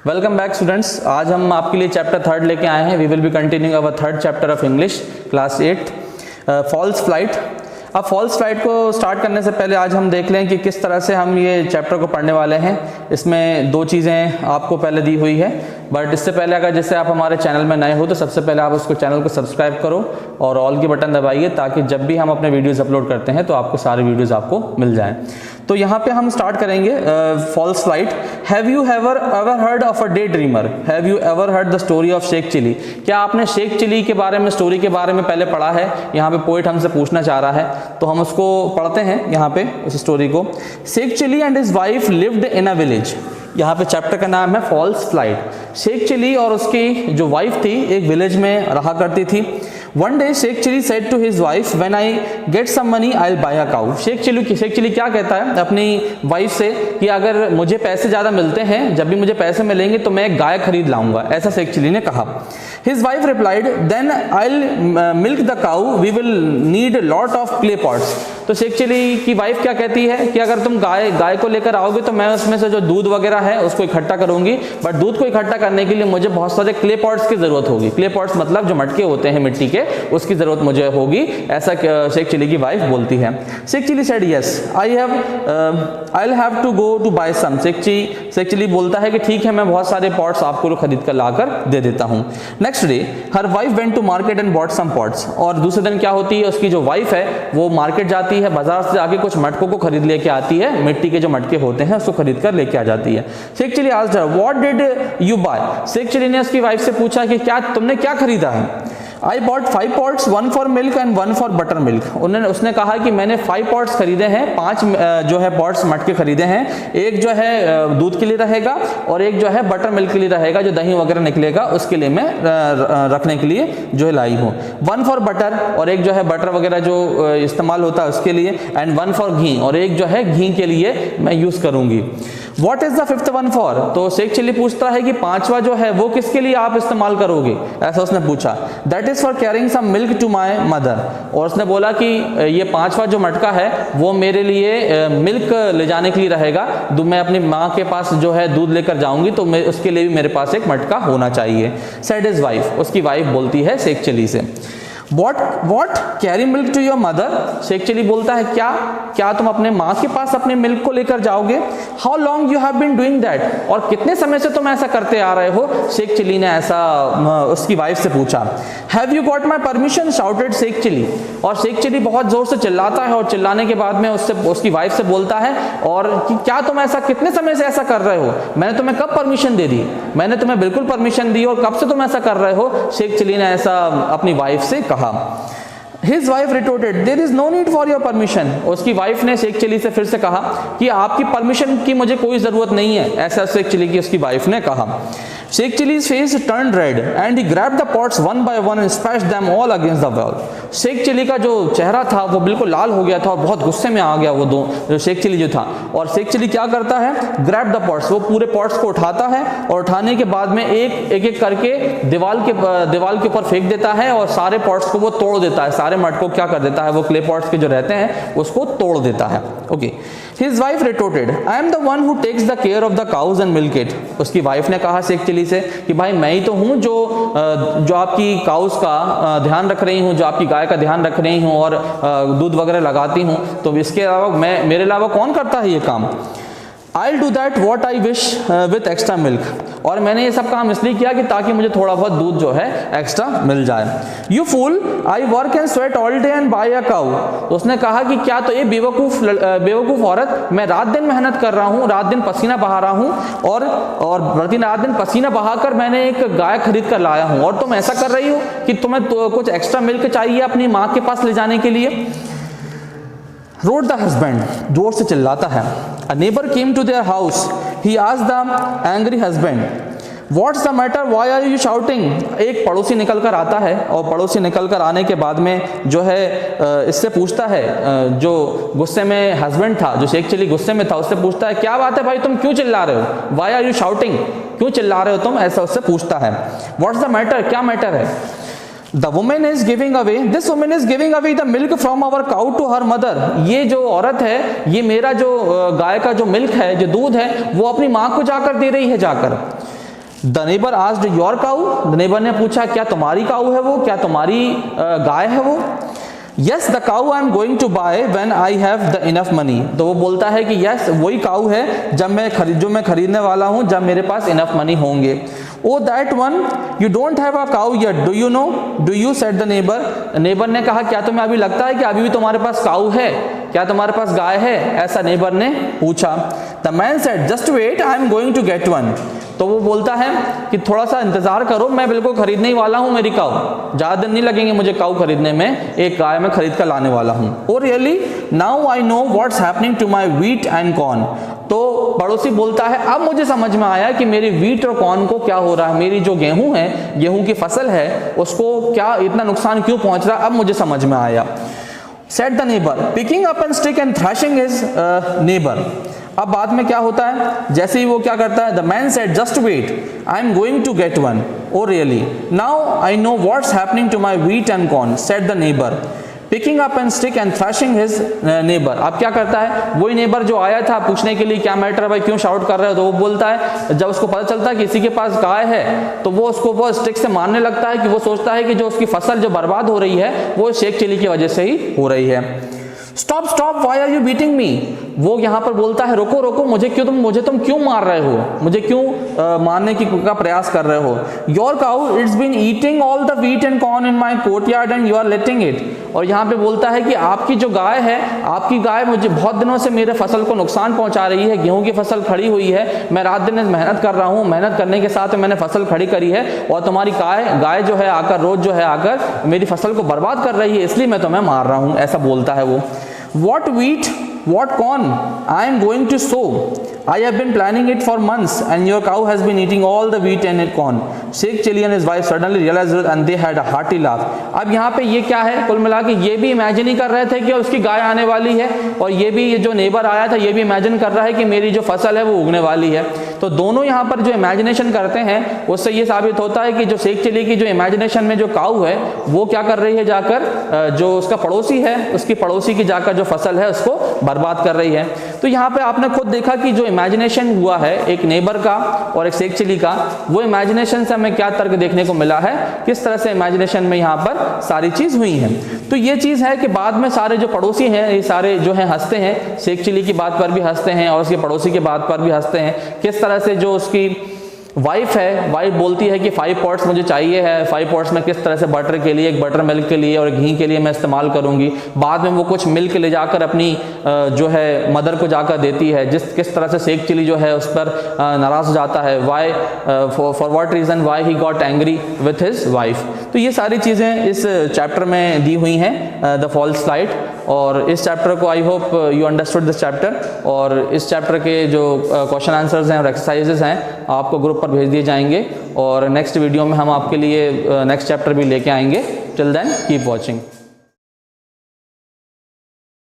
Welcome back students. आज हम आपके लिए चैप्टर 3 लेके आए हैं। We will be continuing our 3rd chapter of English class 8 false flight. अब फॉल्स फ्लाइट को स्टार्ट करने से पहले आज हम देख लें कि किस तरह से हम ये चैप्टर को पढ़ने वाले हैं। इसमें दो चीज़ें आपको पहले दी हुई है, बट इससे पहले अगर जैसे आप हमारे चैनल में नए हो तो सबसे पहले आप उसको चैनल को सब्सक्राइब करो और ऑल की बटन दबाइए ताकि जब भी हम अपने वीडियोस अपलोड करते हैं तो आपको सारे वीडियोस आपको मिल जाएं। तो यहाँ पे हम स्टार्ट करेंगे false flight. Have you ever heard of a day dreamer? Have you ever heard the story of Sheikh Chilli? क्या आपने शेख चिली के बारे में, स्टोरी के बारे में पहले पढ़ा है? यहाँ पे पोइट हमसे पूछना चाह रहा है तो हम उसको पढ़ते हैं यहाँ पे उस स्टोरी को। Sheikh Chilli and his wife lived in a village. यहाँ पे चैप्टर का नाम है फॉल्स फ्लाइट। शेख चिली और उसकी जो वाइफ थी एक विलेज में रहा करती थी। One day Sheikh Chilli said to his wife, when I get some money I will buy a cow. Sheikh Chilli क्या कहता है अपनी वाइफ से कि अगर मुझे पैसे ज़्यादा मिलते हैं, जब भी मुझे पैसे मिलेंगे तो मैं एक गाय खरीद लाऊंगा, ऐसा शेख चिली ने कहा। His wife replied, then I will milk the cow, we will need lot of clay pots. तो शेख चिली की वाइफ क्या कहती है कि अगर तुम गाय को लेकर आओगे तो मैं उसमें से जो दूध वगैरह है उसको इकट्ठा करूंगी, बट दूध को इकट्ठा करने के लिए मुझे बहुत सारे क्ले पॉट्स की जरूरत होगी। क्ले पॉट्स मतलब जो मटके होते हैं मिट्टी के, उसकी जरूरत मुझे होगी, ऐसा शेख चिली की वाइफ बोलती है। Sheikh Chilli said yes I will have to go to buy some. Sheikh Chilli बोलता है कि ठीक है, मैं बहुत सारे पॉट्स आपको खरीद कर लाकर दे देता हूँ। Next day her wife went to market and bought some pots. और दूसरे दिन क्या होती है, उसकी जो वाइफ है वो मार्केट जाती है, बाजार से जाके कुछ मटकों को खरीद लेके आती है, मिट्टी के जो मटके होते हैं उसको खरीद कर लेके आ जाती है। Sheikh Chilli asked her, what did you buy? Sheikh Chilli ने उसकी वाइफ से पूछा कि क्या तुमने क्या खरीदा है? I bought 5 pots, 1 for milk and 1 for butter milk. उसने कहा कि मैंने 5 pots खरीदे हैं, 5 जो है pots मटके खरीदे हैं। एक जो है दूध के लिए रहेगा और एक जो है बटर मिल्क के लिए रहेगा, जो दही वगैरह निकलेगा उसके लिए मैं रखने के लिए जो है लाई हूँ। 1 for butter और एक जो है बटर वगैरह जो इस्तेमाल होता है उसके लिए, एंड 1 for घी और एक जो है घी के लिए मैं यूज करूंगी। What is the 5th one for? तो शेख चिली पूछता है कि 5वां जो है वो किसके लिए आप इस्तेमाल करोगे, ऐसा उसने पूछा। That is for carrying some milk to my mother. और उसने बोला कि ये 5वां जो मटका है वो मेरे लिए मिल्क ले जाने के लिए रहेगा। मैं अपनी माँ के पास जो है दूध लेकर जाऊंगी तो उसके लिए भी मेरे पास एक मटका होना चाहिए। Said his wife, उसकी वाइफ बोलती है शेख चिली से। What? Carry milk to your mother? Sheikh Chilli बोलता है क्या तुम अपने माँ के पास अपने मिल्क को लेकर जाओगे? How long you have been doing that? और कितने समय से तुम ऐसा करते आ रहे हो? शेख चिली ने ऐसा उसकी वाइफ से पूछा। Have you got my permission? shouted Sheikh Chilli. और शेख चिली बहुत जोर से चिल्लाता है और चिल्लाने के बाद में उसकी वाइफ से बोलता है और कि क्या तुम ऐसा कितने समय से ऐसा कर रहे हो? मैंने तुम्हें कब परमिशन दे दी? मैंने तुम्हें बिल्कुल परमिशन दी और कब से तुम ऐसा कर रहे हो? शेख चिली ने ऐसा अपनी वाइफ से कहा। His wife retorted, there is no need for your permission. उसकी वाइफ ने शेख चिली से फिर से कहा कि आपकी परमिशन की मुझे कोई जरूरत नहीं है, ऐसा शेख चिली की उसकी वाइफ ने कहा। Sheikh Chili's face turned red and he grabbed the pots one by one and splashed them all against the wall. Sheikh Chilli का जो चेहरा था वो बिल्कुल लाल हो गया था और बहुत गुस्से में आ गया वो जो शेख चिली जो था। और शेख चिली क्या करता है, ग्रैब द पॉट्स, वो पूरे पॉट्स को उठाता है और उठाने के बाद में एक करके दीवार के ऊपर फेंक देता है और सारे पॉट्स को वो तोड़ देता है। सारे मटकों क्या कर देता है, वो क्ले पॉट्स के जो रहते हैं उसको तोड़ देता है। Okay. His wife retorted, I am the one who takes the care of the cows and milk it. उसकी वाइफ ने कहा शेख चिली से कि भाई मैं ही तो हूँ जो आपकी काउस का ध्यान रख रही हूँ, जो आपकी गाय का ध्यान रख रही हूँ और दूध वगैरह लगाती हूँ, तो इसके अलावा मेरे अलावा कौन करता है ये काम? I'll do that what I wish with extra milk. और मैंने ये सब काम इसलिए किया कि ताकि मुझे थोड़ा बहुत दूध जो है एक्स्ट्रा मिल जाए। You fool, I work and sweat all day and buy a cow. तो उसने कहा कि क्या तो ये बेवकूफ़ औरत, मैं रात दिन मेहनत कर रहा हूँ, रात दिन पसीना बहा रहा हूँ और रात दिन पसीना बहाकर मैंने एक गाय खरीद कर लाया हूँ और तुम ऐसा कर रही हो कि तुम्हें तो कुछ एक्स्ट्रा मिल्क चाहिए अपनी माँ के पास ले जाने के लिए। रोड द हस्बैंड, जोर से चिल्लाता है। A neighbor came to their house. He asked the angry husband, What's the matter? Why are you shouting? एक पड़ोसी निकल कर आता है और पड़ोसी निकल कर आने के बाद में जो है इससे पूछता है, जो गुस्से में हस्बैंड था, जो शेख चिली गुस्से में था, उससे पूछता है क्या बात है भाई, तुम क्यों चिल्ला रहे हो? Why are you shouting? क्यों चिल्ला रहे हो तुम? ऐसा उससे पूछता है। What's the matter? क्या मैटर है? The woman is giving away, this woman is giving away the milk from our cow to her mother. ये जो औरत है, ये मेरा जो गाय का जो मिल्क है, जो दूध है, वो अपनी माँ को जाकर दे रही है जाकर। The neighbour asked your cow, the neighbour ने पूछा क्या तुम्हारी काऊ है वो, क्या तुम्हारी गाय है वो। Yes the cow I am going to buy when I have the enough money, तो वो बोलता है कि यस वही काऊ है जो मैं खरीदने वाला हूँ जब मेरे पास इनफ मनी होंगे। Oh that one you don't have a cow yet do you know, do you said the neighbour, neighbour ने कहा क्या तुम्हें अभी लगता है कि अभी भी तुम्हारे पास काऊ है, क्या तुम्हारे पास गाय है, ऐसा नेबर ने पूछा। The man said just wait I am going to get one, तो वो बोलता है कि थोड़ा सा इंतजार करो, मैं बिल्कुल खरीदने ही वाला हूँ मेरी काऊ, ज़्यादा दिन नहीं लगेंगे मुझे काऊ खरीदने में, एक गाय मैं खरीद कर लाने वाला हूँ। Oh really now I know what's happening to my wheat and corn, तो पड़ोसी बोलता है अब मुझे समझ में आया कि मेरी व्हीट और कॉर्न को क्या हो रहा है, मेरी जो गेहूं है, गेहूं की फसल है, उसको क्या इतना नुकसान क्यों पहुंच रहा है, अब मुझे समझ में आया। Said the neighbour picking up an stick and thrashing his neighbour, अब बाद में क्या होता है, जैसे ही वो क्या करता है, the man said just wait I am going to get one, oh really now I know what's happening to my wheat and corn said the neighbour picking up an stick and thrashing his neighbour. अब क्या करता है, वही neighbour जो आया था पूछने के लिए क्या मैटर है भाई, क्यों शाउट कर रहे हो, तो वो बोलता है जब उसको पता चलता है किसी के पास गाय है तो वो उसको वो स्टिक से मारने लगता है कि वो सोचता है कि जो उसकी फसल जो बर्बाद हो रही है वो शेख चिली की वजह से ही हो रही है। Stop stop why are you beating me, वो यहाँ पर बोलता है रोको रोको, मुझे तुम क्यों मार रहे हो, मुझे क्यों मारने का प्रयास कर रहे हो। Your cow it's been eating all the wheat and corn in my courtyard and you are letting it, और यहाँ पे बोलता है कि आपकी जो गाय है, आपकी गाय मुझे बहुत दिनों से मेरे फसल को नुकसान पहुंचा रही है, गेहूं की फसल खड़ी हुई है, मैं रात दिन मेहनत कर रहा हूँ, मेहनत करने के साथ मैंने फसल खड़ी करी है और तुम्हारी गाय जो है आकर रोज जो है आकर मेरी फसल को बर्बाद कर रही है, इसलिए मैं तुम्हें मार रहा हूँ, ऐसा बोलता है वो। What wheat, what corn I am going to sow, I have been planning it for months and your cow has been eating all the wheat and corn। Sheikh Chili and his wife suddenly realized it and they had a hearty laugh। अब यहाँ पे ये क्या है, कुल मिला के ये भी इमेजिन ही कर रहे थे कि उसकी गाय आने वाली है, और ये भी ये जो नेबर आया था ये भी इमेजिन कर रहा है कि मेरी जो फसल है वो उगने वाली है। तो दोनों यहाँ पर जो इमेजिनेशन करते हैं उससे ये साबित होता है कि जो शेख चिली की जो इमेजिनेशन में जो काऊ है वो क्या कर रही है, जाकर जो उसका पड़ोसी है उसकी पड़ोसी की जाकर जो फसल है उसको बर्बाद कर रही है। तो यहाँ पे आपने खुद देखा कि जो इमेजिनेशन हुआ है एक नेबर का और एक शेख चिली का, वो इमेजिनेशन से हमें क्या तर्क देखने को मिला है, किस तरह से इमेजिनेशन में यहाँ पर सारी चीज हुई है। तो ये चीज है कि बाद में सारे जो पड़ोसी हैं ये सारे जो है हंसते हैं, शेख चिली की बात पर भी हंसते हैं और उसके पड़ोसी की बात पर भी हंसते हैं। किस तरह से जो उसकी वाइफ है, वाइफ बोलती है कि 5 पॉट्स मुझे चाहिए है, 5 पॉट्स में किस तरह से बटर के लिए, एक बटर मिल्क के लिए और घी के लिए मैं इस्तेमाल करूंगी। बाद में वो कुछ मिल्क ले जाकर अपनी जो है मदर को जाकर देती है, किस तरह से शेख चिली जो है उस पर नाराज हो जाता है, why for what reason why he got angry with his wife. तो ये सारी चीज़ें इस चैप्टर में दी हुई हैं, द फॉल्स फ्लाइट। और इस चैप्टर को I hope you understood this chapter, और इस चैप्टर के जो क्वेश्चन आंसर्स हैं और एक्सरसाइजेस हैं आपको ग्रुप पर भेज दिए जाएंगे, और नेक्स्ट वीडियो में हम आपके लिए नेक्स्ट चैप्टर भी लेके आएंगे। Till then keep watching.